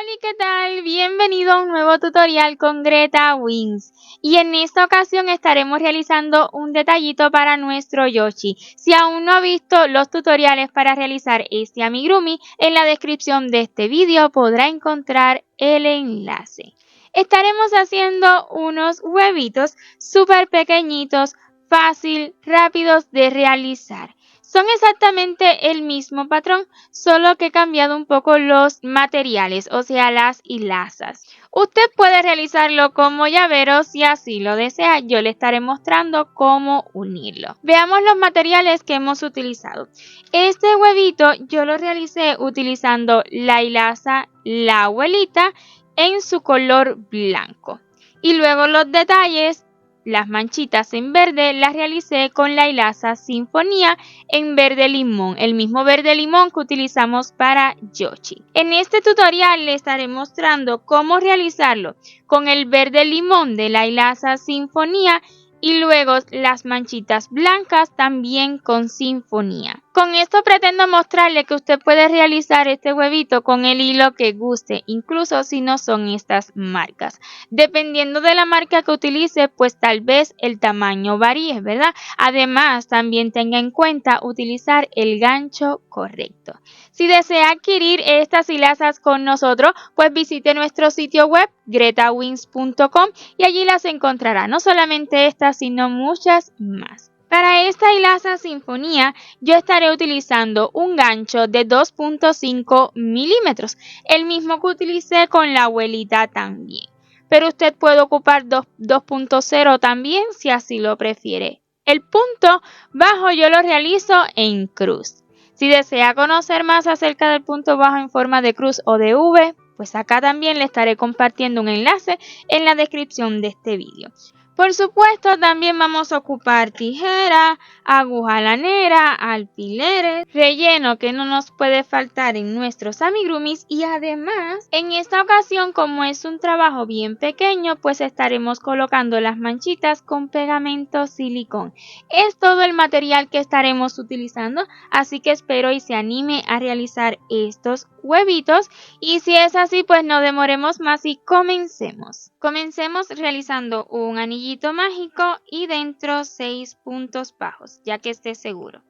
Hola, ¿qué tal? Bienvenido a un nuevo tutorial con Greta Wings. Y en esta ocasión estaremos realizando un detallito para nuestro Yoshi. Si aún no ha visto los tutoriales para realizar este amigurumi, en la descripción de este vídeo podrá encontrar el enlace. Estaremos haciendo unos huevitos súper pequeñitos, fácil, rápidos de realizar. Son exactamente el mismo patrón, solo que he cambiado un poco los materiales, o sea, las hilazas. Usted puede realizarlo como llavero si así lo desea. Yo le estaré mostrando cómo unirlo. Veamos los materiales que hemos utilizado. Este huevito yo lo realicé utilizando la hilaza La Abuelita en su color blanco. Y luego los detalles, las manchitas en verde, las realicé con la hilaza Sinfonía en verde limón, el mismo verde limón que utilizamos para Yoshi. En este tutorial le estaré mostrando cómo realizarlo con el verde limón de la hilaza Sinfonía y luego las manchitas blancas también con Sinfonía. Con esto pretendo mostrarle que usted puede realizar este huevito con el hilo que guste, incluso si no son estas marcas. Dependiendo de la marca que utilice, pues tal vez el tamaño varíe, ¿verdad? Además, también tenga en cuenta utilizar el gancho correcto. Si desea adquirir estas hilazas con nosotros, pues visite nuestro sitio web gretawings.com y allí las encontrará, no solamente estas, sino muchas más. Para esta hilaza Sinfonía, yo estaré utilizando un gancho de 2.5 milímetros, el mismo que utilicé con la abuelita también. Pero usted puede ocupar 2.0 también si así lo prefiere. El punto bajo yo lo realizo en cruz. Si desea conocer más acerca del punto bajo en forma de cruz o de V, pues acá también le estaré compartiendo un enlace en la descripción de este vídeo. Por supuesto, también vamos a ocupar tijera, aguja lanera, alfileres, relleno que no nos puede faltar en nuestros amigurumis y además, en esta ocasión, como es un trabajo bien pequeño, pues estaremos colocando las manchitas con pegamento silicón. Es todo el material que estaremos utilizando, así que espero y se anime a realizar estos huevitos y si es así, pues no demoremos más y comencemos. Comencemos realizando un anillito mágico y dentro 6 puntos bajos, ya que esté seguro.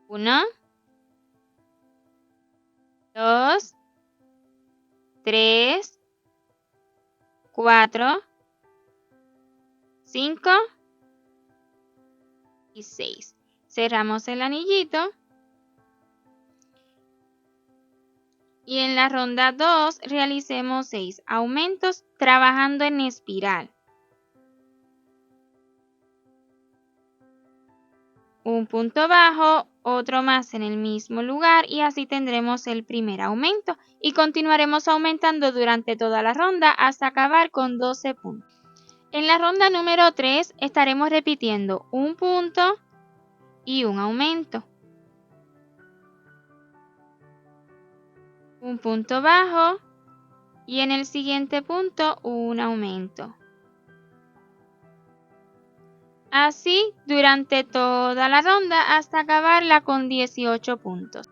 1, 2, 3, 4, 5 y 6. Cerramos el anillito. Y en la ronda 2 realicemos 6 aumentos trabajando en espiral. Un punto bajo, otro más en el mismo lugar y así tendremos el primer aumento y continuaremos aumentando durante toda la ronda hasta acabar con 12 puntos. En la ronda número 3 estaremos repitiendo un punto y un aumento. Un punto bajo y en el siguiente punto un aumento. Así durante toda la ronda hasta acabarla con 18 puntos.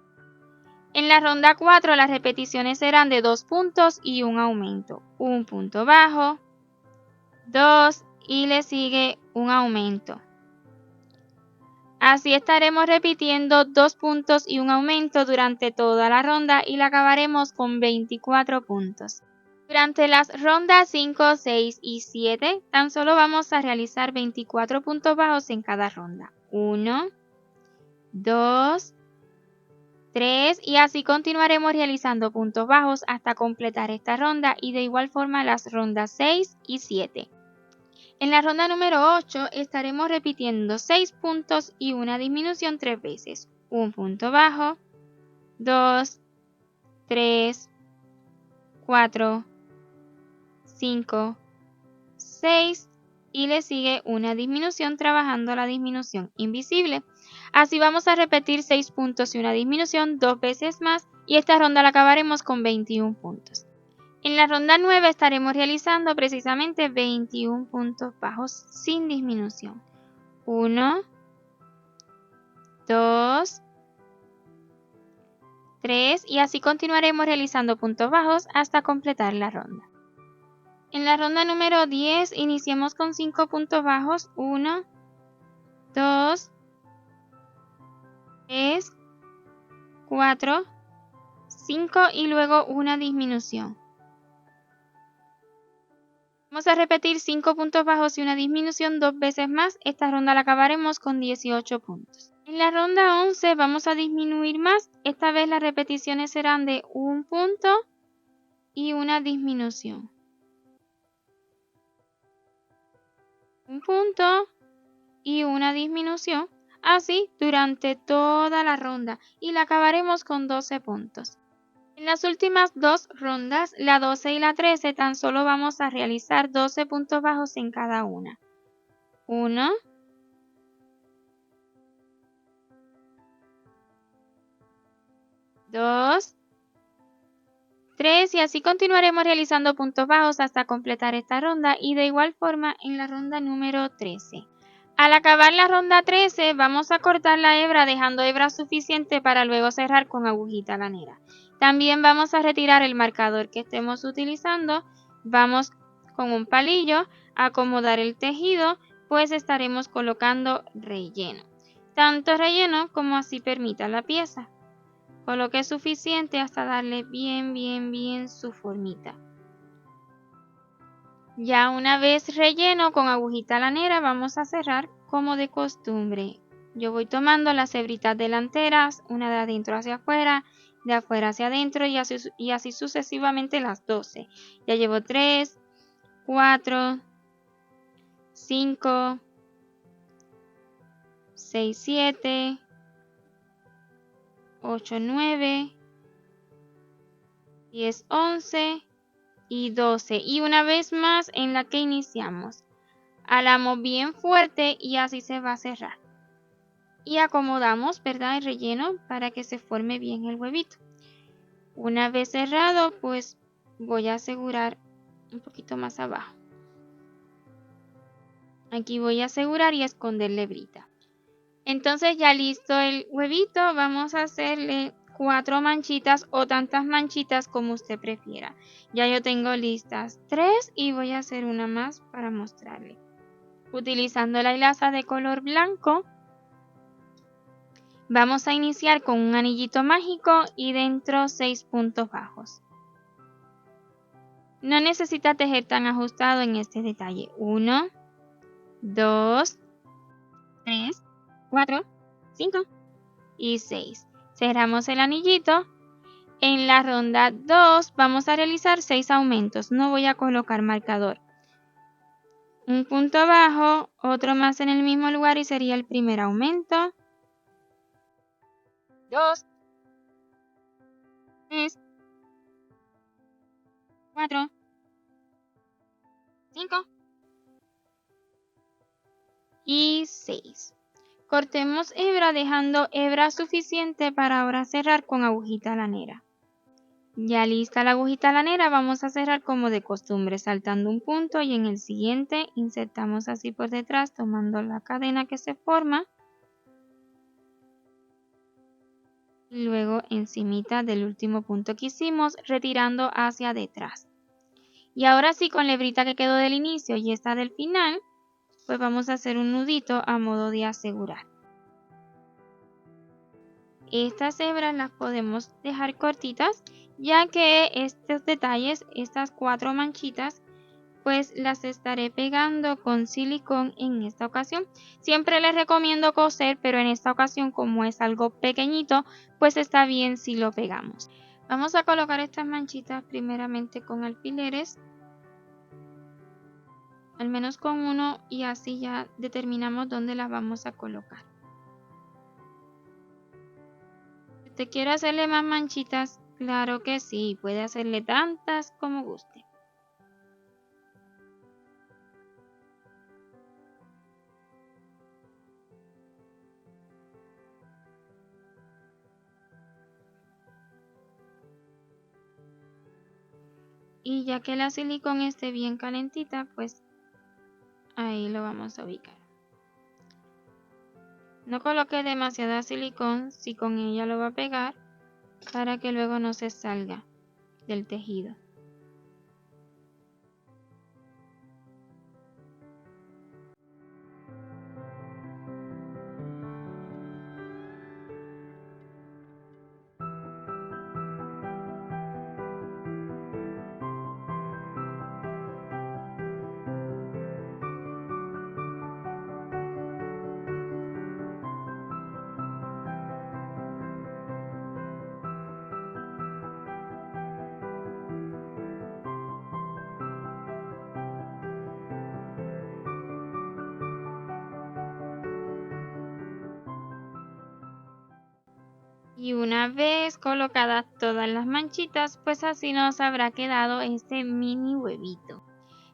En la ronda 4 las repeticiones serán de 2 puntos y un aumento. Un punto bajo, 2 y le sigue un aumento. Así estaremos repitiendo 2 puntos y un aumento durante toda la ronda y la acabaremos con 24 puntos. Durante las rondas 5, 6 y 7, tan solo vamos a realizar 24 puntos bajos en cada ronda. 1, 2, 3 y así continuaremos realizando puntos bajos hasta completar esta ronda y de igual forma las rondas 6 y 7. En la ronda número 8 estaremos repitiendo 6 puntos y una disminución 3 veces. Un punto bajo, 2, 3, 4, 5, 6 y le sigue una disminución trabajando la disminución invisible. Así vamos a repetir 6 puntos y una disminución 2 veces más y esta ronda la acabaremos con 21 puntos. En la ronda 9 estaremos realizando precisamente 21 puntos bajos sin disminución. 1, 2, 3 y así continuaremos realizando puntos bajos hasta completar la ronda. En la ronda número 10 iniciemos con 5 puntos bajos, 1, 2, 3, 4, 5 y luego una disminución. Vamos a repetir 5 puntos bajos y una disminución 2 veces más. Esta ronda la acabaremos con 18 puntos. En la ronda 11 vamos a disminuir más. Esta vez las repeticiones serán de un punto y una disminución. Un punto y una disminución. Así durante toda la ronda y la acabaremos con 12 puntos. En las últimas dos rondas, la 12 y la 13, tan solo vamos a realizar 12 puntos bajos en cada una. 1, 2, 3 y así continuaremos realizando puntos bajos hasta completar esta ronda y de igual forma en la ronda número 13. Al acabar la ronda 13 vamos a cortar la hebra dejando hebra suficiente para luego cerrar con agujita lanera. También vamos a retirar el marcador que estemos utilizando. Vamos con un palillo a acomodar el tejido, pues estaremos colocando relleno. Tanto relleno como así permita la pieza. Coloque suficiente hasta darle bien su formita. Ya una vez relleno con agujita lanera vamos a cerrar como de costumbre. Yo voy tomando las hebritas delanteras, una de adentro hacia afuera, de afuera hacia adentro y así sucesivamente las 12. Ya llevo 3, 4, 5, 6, 7, 8, 9, 10, 11 y 12. Y una vez más en la que iniciamos. Alamos bien fuerte y así se va a cerrar. Y acomodamos, ¿verdad?, el relleno para que se forme bien el huevito. Una vez cerrado, pues voy a asegurar un poquito más abajo. Aquí voy a asegurar y esconder la hebrita. Entonces ya listo el huevito, vamos a hacerle 4 manchitas o tantas manchitas como usted prefiera. Ya yo tengo listas 3 y voy a hacer una más para mostrarle. Utilizando la hilaza de color blanco, vamos a iniciar con un anillito mágico y dentro 6 puntos bajos. No necesita tejer tan ajustado en este detalle. 1, 2, 3, 4, 5 y 6. Cerramos el anillito. En la ronda 2 vamos a realizar 6 aumentos. No voy a colocar marcador. Un punto bajo, otro más en el mismo lugar y sería el primer aumento. 2, 3, 4, 5 y 6. Cortemos hebra dejando hebra suficiente para ahora cerrar con agujita lanera. Ya lista la agujita lanera, vamos a cerrar como de costumbre, saltando un punto y en el siguiente insertamos así por detrás, tomando la cadena que se forma. Y luego encimita del último punto que hicimos, retirando hacia detrás. Y ahora sí, con la hebrita que quedó del inicio y esta del final, pues vamos a hacer un nudito a modo de asegurar. Estas hebras las podemos dejar cortitas, ya que estos detalles, estas 4 manchitas, pues las estaré pegando con silicón en esta ocasión. Siempre les recomiendo coser, pero en esta ocasión como es algo pequeñito, pues está bien si lo pegamos. Vamos a colocar estas manchitas primeramente con alfileres, al menos con uno, y así ya determinamos dónde las vamos a colocar. Si usted quiere hacerle más manchitas, claro que sí, puede hacerle tantas como guste. Y ya que la silicón esté bien calentita, pues ahí lo vamos a ubicar. No coloque demasiada silicón si con ella lo va a pegar, para que luego no se salga del tejido. Y una vez colocadas todas las manchitas, pues así nos habrá quedado este mini huevito.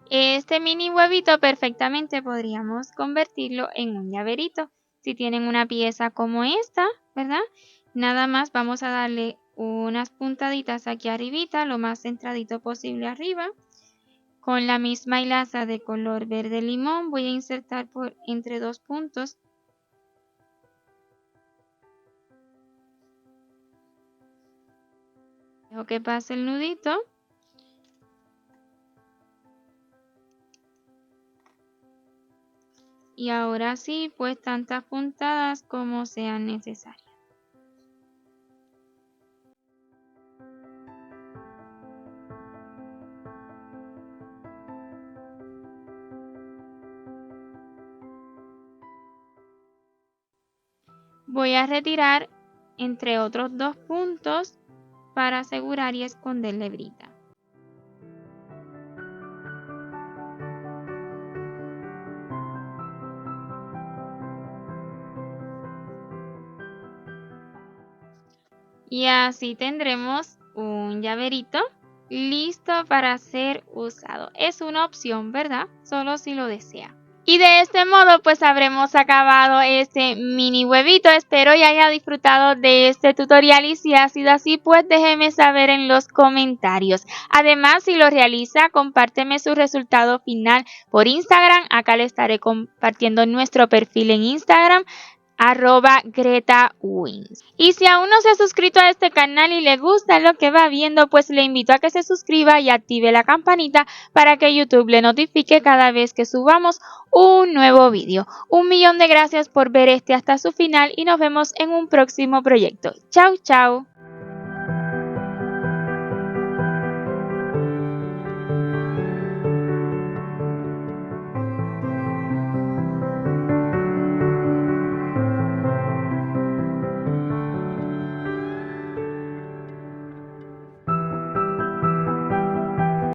Este mini huevito perfectamente podríamos convertirlo en un llaverito. Si tienen una pieza como esta, ¿verdad? Nada más vamos a darle unas puntaditas aquí arribita, lo más centradito posible arriba. Con la misma hilaza de color verde limón voy a insertar por entre 2 puntos. Dejo que pase el nudito. Y ahora sí, pues tantas puntadas como sean necesarias. Voy a retirar entre otros 2 puntos para asegurar y esconder la hebrita. Y así tendremos un llaverito listo para ser usado. Es una opción, ¿verdad? Solo si lo desea. Y de este modo pues habremos acabado este mini huevito. Espero y haya disfrutado de este tutorial y si ha sido así pues déjeme saber en los comentarios. Además si lo realiza compárteme su resultado final por Instagram. Acá le estaré compartiendo nuestro perfil en Instagram. @GretaWings. Y si aún no se ha suscrito a este canal y le gusta lo que va viendo, pues le invito a que se suscriba y active la campanita para que YouTube le notifique cada vez que subamos un nuevo vídeo. 1.000.000 de gracias por ver este hasta su final y nos vemos en un próximo proyecto. Chau, chau.